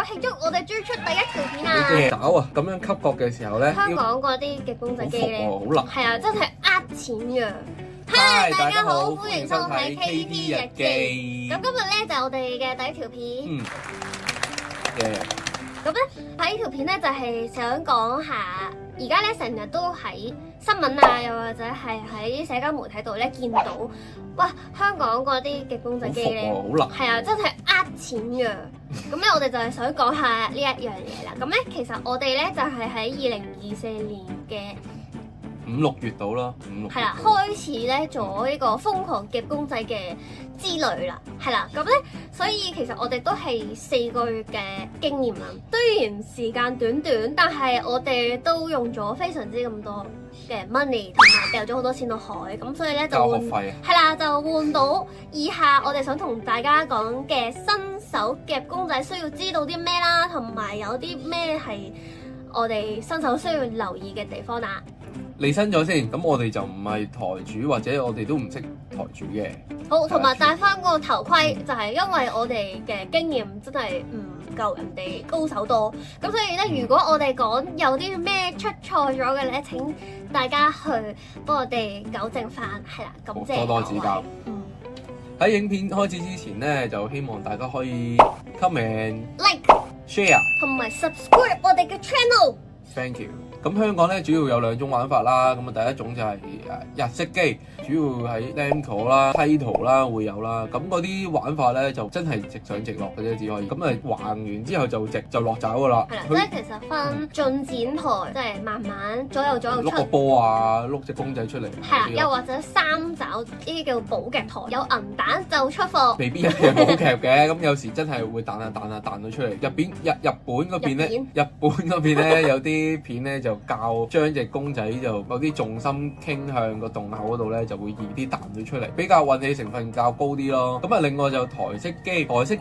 咗慶祝我哋追出第一條片啊！找啊，咁樣吸角嘅時候咧，香港嗰啲嘅公仔機咧，好辣，係啊，真係呃錢㗎。Hi，大家好，歡迎收睇 KT 日記。咁今日咧就係我哋嘅第一條片。咁咧喺呢條片咧就係想講下，而家咧成日都喺新聞啊，又或者係喺社交媒體度咧見到，哇！香港嗰啲嘅公仔機咧，係啊，真係呃錢㗎。咁咧我哋就係想講下呢一樣嘢啦。咁咧其實我哋咧就係喺2024年嘅5、6月到啦，係啦，開始咧做呢個瘋狂夾公仔嘅之旅啦，係啦，咁咧所以其實我哋都係4個月嘅經驗啦。雖然時間短短，但係我哋都用咗非常之咁多嘅 money， 同埋掉咗好多錢落海，咁所以咧就交學費係啦，就換到以下我哋想同大家講嘅新手夾公仔需要知道啲咩啦，同埋有啲咩係我哋新手需要留意嘅地方啦。離身咗先，咁我哋就唔係台主，或者我哋都唔識台主嘅。好，同埋戴翻個頭盔，就係因為我哋嘅經驗真係唔夠人哋高手多，咁所以咧，如果我哋講有啲咩出錯咗嘅咧，請大家去幫我哋糾正翻，係啦，感謝多多指教。喺影片開始之前咧，就希望大家可以 comment、like、share 同埋 subscribe 我哋嘅 channel。Thank you。咁香港咧主要有2種玩法啦，咁啊第一種就係日式機，主要喺 Namco 啦、Taito 啦會有啦。咁嗰啲玩法咧就真係直上直落嘅啫，只可以。咁啊橫完之後就直就落爪噶啦。係啦，即係其實分進展台，即係慢慢左右出。碌個波啊，碌隻公仔出嚟。係啦，又或者3爪呢啲叫寶夾台，有銀彈就出貨。未必一定係寶夾嘅，咁有時真係會彈下彈到出嚟。日本嗰邊咧，日本嗰邊咧有啲片咧就教將隻公仔就有啲重心傾向個洞口嗰度咧，就會易啲彈咗出嚟，比較運氣成分較高啲咯。咁啊，另外就台式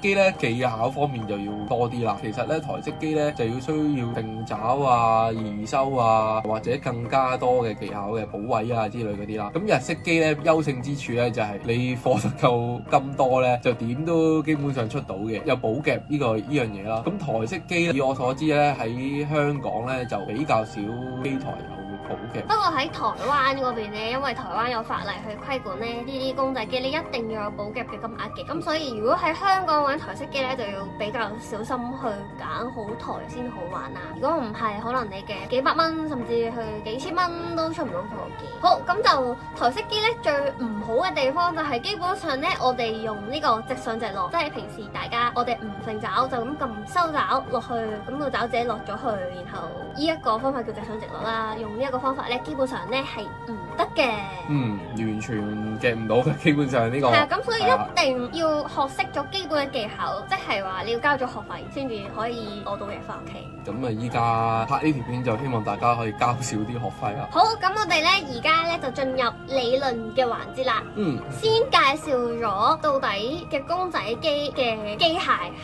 機咧技巧方面就要多啲啦。其實咧台式機咧就要需要定爪啊、移收啊，或者更加多嘅技巧嘅補位啊之類嗰啲啦。咁日式機咧優勝之處咧就係你貨得夠金多咧，就點都基本上出到嘅，有補夾呢樣嘢啦。咁台式機以我所知咧喺香港咧就比較少機台有補夾。不過喺台灣嗰邊咧，因為台灣有法例去規管咧呢啲公仔機，你一定要有補夾嘅金額嘅。咁所以如果喺香港玩台式機咧，就要比較小心去揀好台先好玩啊。如果唔係，可能你嘅幾百蚊甚至去幾千蚊都出唔到貨嘅。好，咁就台式機咧最唔好嘅地方就係基本上咧，我哋用呢個直上直落，即係平時大家我哋唔揈爪就咁撳收爪落去，咁個爪仔落咗去，然後呢一個方法叫直上直落啦。用呢一個方法咧，基本上咧係唔得嘅。完全夾唔到嘅，基本上呢個。係啊，咁所以一定要學識咗基本嘅技巧，即係話你要交咗學費先至可以攞到嘢翻屋企。咁啊，依家拍呢條片就希望大家可以交少啲學費啊。好，咁我哋咧而家咧就進入理論嘅環節啦。先介紹咗到底嘅公仔機嘅機械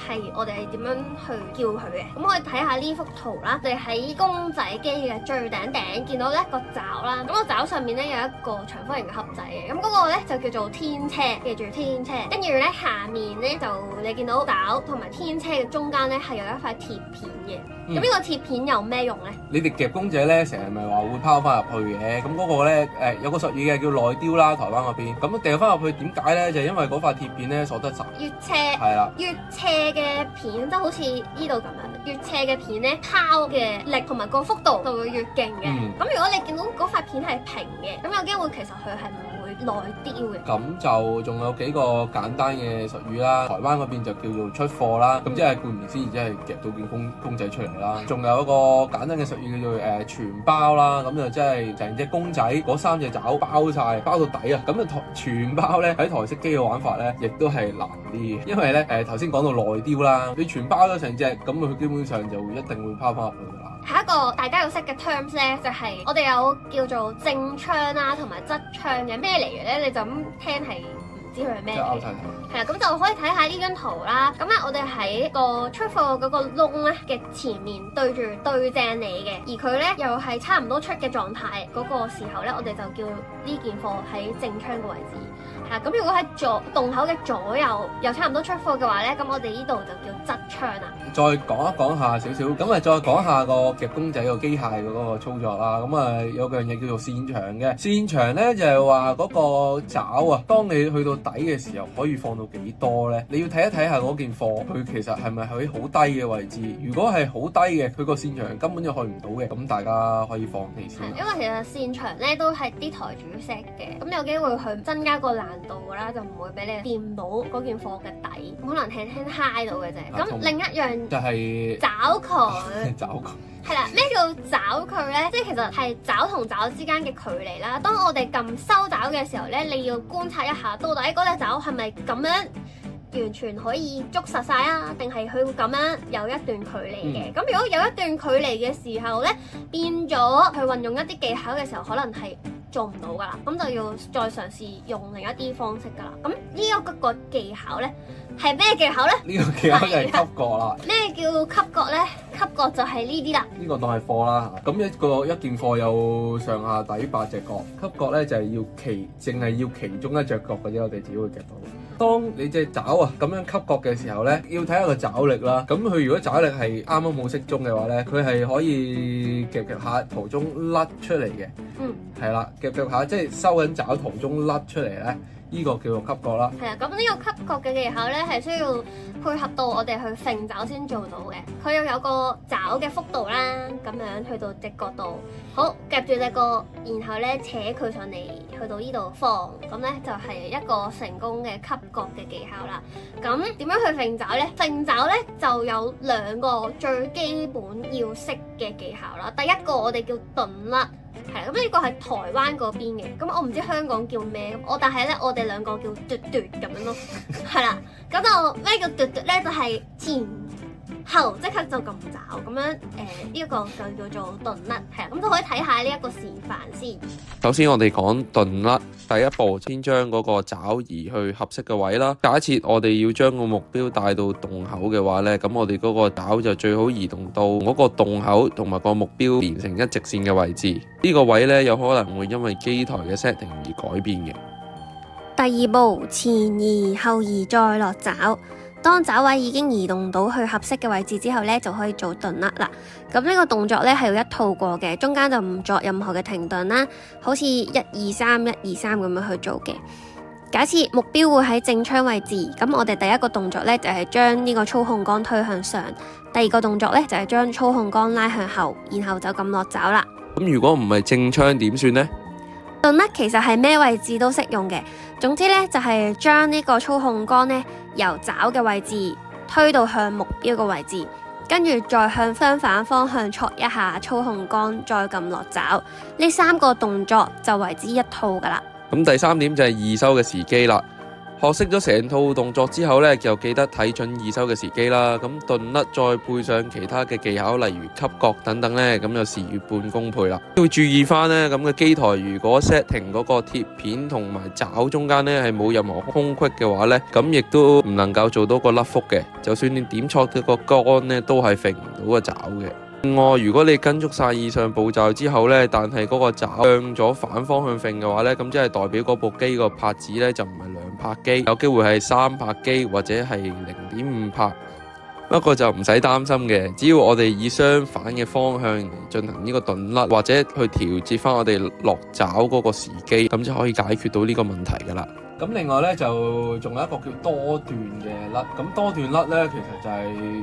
係我哋係點樣去叫佢嘅。咁我哋睇下呢幅圖啦。我哋喺公仔機嘅最頂見到一個爪啦。咁個爪上面咧有一個長方形嘅盒仔嘅。咁嗰個咧就叫做天車，記住天車。跟住咧下面咧就你見到爪同埋天車嘅中間咧係有一塊鐵片嘅。咁呢個鐵片有咩用咧？你哋夾公仔咧，成日咪話會拋翻入去嘅。咁嗰個咧有個術語嘅叫內丟啦，台灣嗰邊。咁掉翻入去點解咧？就因為嗰塊鐵片咧鎖得實。越斜係啦，越斜嘅片即係好似呢度咁樣，越斜嘅片咧拋嘅力同埋個幅度就會越勁嘅。咁如果你見到嗰塊片係平嘅，咁有機會其實佢係唔會內丟嘅。咁就仲有幾個簡單嘅術語啦。台灣嗰邊就叫做出貨啦。咁即係顧名思義，即係夾到件公仔出嚟啦。仲有一個簡單嘅術語叫做全包啦。咁就即係成隻公仔嗰3隻爪包晒，包到底啊。咁啊全包咧喺台式機嘅玩法咧，亦都係難啲嘅，因為咧頭先講到內丟啦，你全包咗成隻，咁佢基本上就一定會拋翻入去㗎啦。下一個大家要識嘅 terms 咧，就係我哋有叫做正槍啦，同埋側槍嘅。咩嚟嘅咧？你就咁聽係唔知佢係咩嚟嘅。係啦，咁就可以睇下呢張圖啦。咁咧，我哋喺個出貨嗰個窿咧嘅前面對正你嘅，而佢咧又係差唔多出嘅狀態嗰個時候咧，我哋就叫呢件貨喺正槍嘅位置。係咁如果喺洞口嘅左右又差唔多出貨嘅話咧，咁我哋呢度就叫側窗啦。再講一講下少少，咁啊再講下個夾公仔個機械嘅嗰個操作啦。咁啊有樣嘢叫做線長嘅，線長咧就係話嗰個爪啊，當你去到底嘅時候可以放到幾多咧？你要睇一睇下嗰件貨，佢其實係咪喺好低嘅位置？如果係好低嘅，佢個線長根本就去唔到嘅，咁大家可以放棄先。因為其實線長咧都係啲台主 set 嘅，咁有機會去增加個難度啦，就唔會俾你掂到嗰件貨嘅底，可能輕輕揩到嘅啫。咁另一樣就係找佢，找佢。係啦，咩叫找佢咧？即係其實係爪同爪之間嘅距離啦。當我哋撳收爪嘅時候咧，你要觀察一下，到底嗰隻爪係咪咁樣完全可以捉實晒啊？定係佢會咁樣有一段距離嘅？咁如果有一段距離嘅時候咧，變咗去運用一啲技巧嘅時候，可能係做唔到噶啦。咁就要再嘗試用另一啲方式噶啦。咁呢一個技巧咧係咩技巧咧？呢個技巧就係吸角啦。咩叫吸角咧？吸角就係呢啲啦。呢個當係貨啦。咁一件貨有上下底8隻角，吸角咧就係淨係要其中一隻角嘅啫，我哋只會夾到。當你隻爪啊咁樣吸角嘅時候咧，要睇下個爪力啦。咁佢如果爪力係啱啱冇適中嘅話咧，佢係可以夾下途中甩出嚟嘅。係啦，夾下即係收緊爪途中甩出嚟咧。呢個叫做吸角啦。係啊，咁呢個吸角嘅技巧咧係需要配合到我哋去揈爪先做到嘅。佢又有個爪嘅幅度啦，咁樣去到隻角度，好夾住隻角，然後咧扯佢上嚟，去到呢度放，咁咧就係一個成功嘅吸角嘅技巧啦。咁點樣去揈爪咧？揈爪咧就有2個最基本要識嘅技巧啦。第一個我哋叫鈍甩。係咁呢個係台灣嗰邊嘅，咁我唔知香港叫咩，但係咧我哋2個叫嘟嘟咁樣咯，係啦，咁就咩叫嘟嘟咧？就係前後即刻就撳爪咁樣，呢一個就叫做鈍甩，係啊，咁就可以睇下呢一個示範先。首先我哋講鈍甩，第一步先將嗰個爪移去合適嘅位啦。假設我哋要將個目標帶到洞口嘅話呢，咁我哋嗰個爪就最好移動到嗰個洞口同埋個目標連成一直線嘅位置。呢個位呢，有可能會因為機台嘅 setting 而改變嘅。第二步，前移後移再落爪。當爪位已經移動到去合適嘅位置之後呢，就可以做鈍甩啦。咁呢個動作呢係要一套過嘅，中間就唔作任何嘅停頓啦，好似1、2、3、1、2、3咁樣去做嘅。假設目標會喺正窗位置，咁我哋第一個動作呢就係將呢個操控桿推向上，第二個動作呢就係將操控桿拉向後，然後就撳落爪啦。咁如果唔係正窗點算呢？鈍甩其實係咩位置都適用嘅，總之呢，就係將呢個操控桿呢由爪嘅位置推到向目標嘅位置，跟住再向相反方向戳一下操控桿，再撳落爪。呢3個動作就為之一套噶啦。咁第3點就係易收嘅時機啦。學識咗成套動作之後呢，就記得睇準易收嘅時機啦。咁鈍甩再配上其他嘅技巧，例如吸角等等呢，咁就事半功倍啦。要注意翻呢，咁嘅機台如果 setting 嗰個貼片同埋爪中間呢係冇任何空隙嘅話呢，咁亦都唔能夠做到個甩腹嘅。就算你點錯嘅個桿呢，都係揈唔到個爪嘅。另外，如果你跟足晒以上步驟之後呢，但係嗰個爪向咗反方向揈嘅話呢，咁即係代表嗰部機個拍子呢就唔係2拍機，有機會係3拍機或者係0.5拍。不過就唔使擔心嘅，只要我哋以相反嘅方向嚟進行呢個鈍甩，或者去調節翻我哋落爪嗰個時機，咁就可以解決到呢個問題噶啦。咁另外咧就仲有一個叫多段嘅甩，咁多段甩咧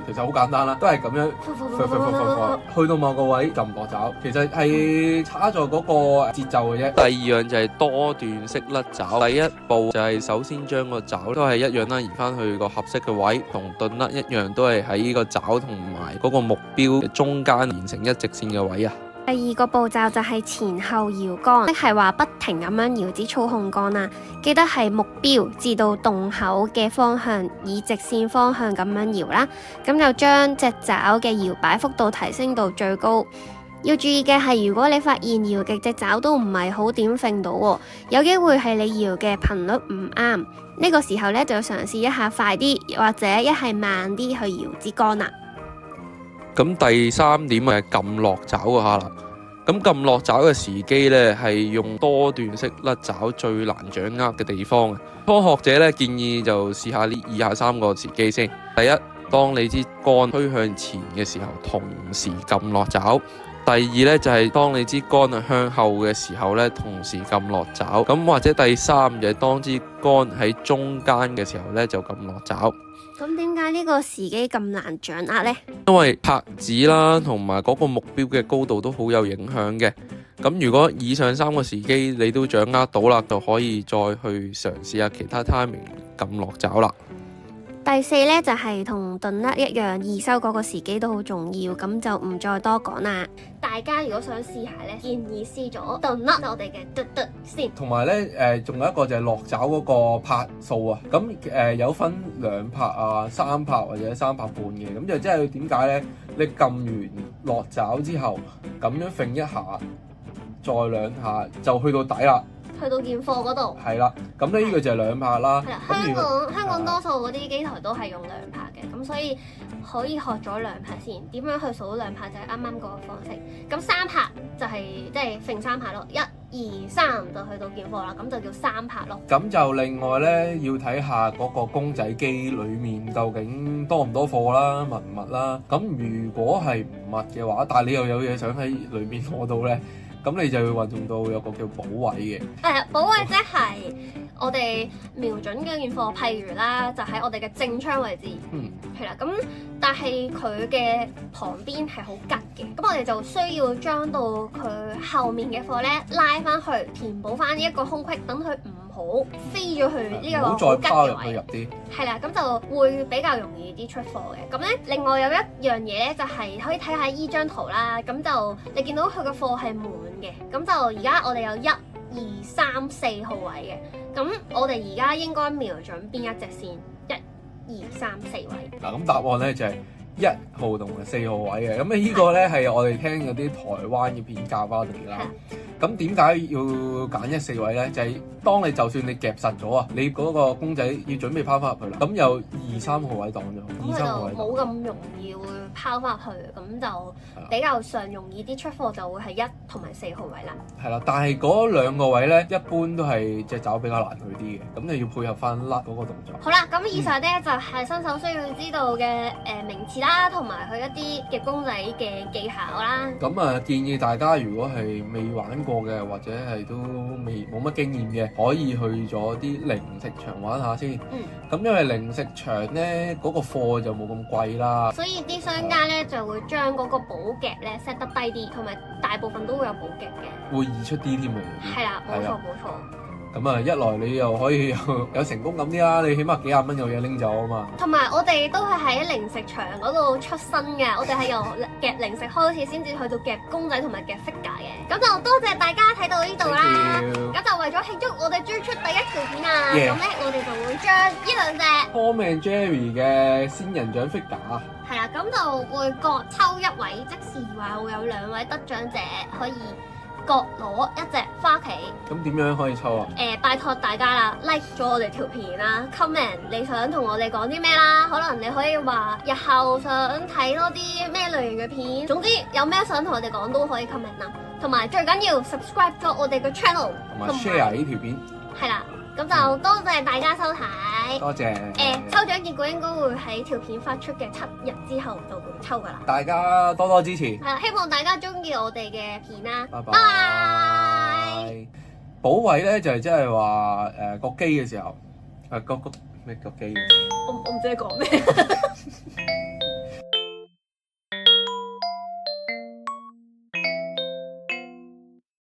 其實好簡單啦，都係咁樣，去到某個位撳落爪，其實係差咗嗰個節奏嘅啫。第二樣就係多段式甩爪，第一步就係首先將個爪都係一樣啦，移翻去個合適嘅位，同鈍甩一樣，都係喺呢個爪同埋嗰個目標嘅中間連成一直線嘅位啊。第二個步驟就係前後搖桿，即係話不停咁樣搖支操控桿啦。記得係目標至到洞口嘅方向，以直線方向咁樣搖啦。咁就將隻爪嘅搖擺幅度提升到最高。要注意嘅係，如果你發現搖極隻爪都唔係好點揈到，有機會係你搖嘅頻率唔啱。呢個時候呢，就要嘗試一下快啲，或者一係慢啲去搖支桿啦。咁第3點係撳落爪嗰下啦。咁撳落爪嘅時機咧，係用多段式甩爪最難掌握嘅地方。初學者咧建議就試下呢以下3個時機先。第一，當你支桿推向前嘅時候，同時撳落爪。第二咧就係當你支桿向後嘅時候咧，同時撳落爪。咁或者第三就係當支桿喺中間嘅時候咧，就撳落爪。咁點解呢個時機咁難掌握呢？因為拍子啦，同埋嗰個目標嘅高度都好有影響嘅。咁如果以上3個時機你都掌握到啦，就可以再去嘗試下其他 timing 撳落爪啦。第4咧就係同頓甩一樣，易收嗰個時機都好重要，咁就唔再多講啦。大家如果想試下咧，建議試咗頓甩我哋嘅嘟嘟先。同埋咧仲有一個就係落爪嗰個拍數啊。咁有分2拍啊、3拍或者3拍半嘅。咁就即係點解咧？你撳完落爪之後，咁樣揈一下，再2下就去到底啦。去到件貨嗰度，係啦，咁呢個就係2拍啦。香港多數嗰啲機台都係用2拍嘅，咁所以可以學咗2拍先。點樣去數2拍就係啱啱嗰個方式。咁3拍就係即係揈3拍咯，1、2、3就去到件貨啦，咁就叫3拍咯。咁就另外咧要睇下嗰個公仔機裡面究竟多唔多貨啦，密唔密啦。咁如果係唔密嘅話，但係你又有嘢想喺裡面攞到咧，咁你就要運用到有個叫補位嘅。補位即係我哋瞄準嗰件貨，譬如啦，就喺我哋嘅正槍位置。係啦，咁但係佢嘅旁邊係好吉嘅，咁我哋就需要將到佢後面嘅貨咧拉翻去，填補翻呢一個空隙，等佢唔好飛咗去呢個好吉嘅位。係啦，咁就會比較容易啲出貨嘅。咁咧，另外有一樣嘢咧，就係可以睇下依張圖啦。咁就你見到佢嘅貨係滿嘅，咁就而家我哋有1、2、3、4號位嘅。咁我哋而家應該瞄準邊一隻先？1、2、3、4位。嗱，咁答案咧就係1號同埋4號位嘅。咁呢個咧係我哋聽嗰啲台灣嘅片教翻嚟啦。咁點解要揀1、4位咧？就係當你就算你夾實咗啊，你嗰個公仔要準備拋翻入去啦，咁有2、3號位擋咗，2、3號位冇咁容易會拋翻入去，咁就比較上容易啲出貨，就會係1同埋4號位啦。係啦，但係嗰2個位咧，一般都係隻爪比較難去啲嘅，咁你要配合翻甩嗰個動作。好啦，咁以上咧就係新手需要知道嘅名詞啦，同埋佢一啲嘅公仔嘅技巧啦。咁啊，建議大家如果係未玩過嘅，或者係都冇乜經驗嘅，可以去咗啲零食場玩下先。咁因為零食場咧嗰個貨就冇咁貴啦，所以啲商家咧就會將嗰個補夾咧 set 得低啲，同埋大部分都會有補夾嘅，會易出啲添啊。係啦，冇錯冇錯。咁啊，一來你又可以有成功感啲啦，你起碼幾廿蚊有嘢拎走啊嘛。同埋我哋都係喺零食場嗰度出身嘅，我哋係由夾零食開始，先至去到夾公仔同埋夾 figure 嘅。咁就多謝大家睇到呢度啦。咁就為咗慶祝我哋追出第1條片啊，咁咧我哋就會將呢2隻 Tom and Jerry 嘅仙人掌 figure，係啦，咁就會各抽1位，即是話會有2位得獎者可以各攞1隻返屋企。咁點樣可以抽啊？拜託大家啦 ，like 咗我哋條片啦 ，comment 你想同我哋講啲咩啦？可能你可以話日後想睇多啲咩類型嘅片，總之有咩想同我哋講都可以 comment 啦。同埋最緊要 subscribe 咗我哋嘅 channel， 同埋 share 呢條片。係啦，咁就多謝大家收睇。多謝。抽獎結果應該會喺條片發出嘅7日之後就會抽噶啦。大家多多支持。係啦，希望大家中意我哋嘅片啦。拜拜。補位咧就係即係話個機嘅時候，個咩個機？我唔知你講咩。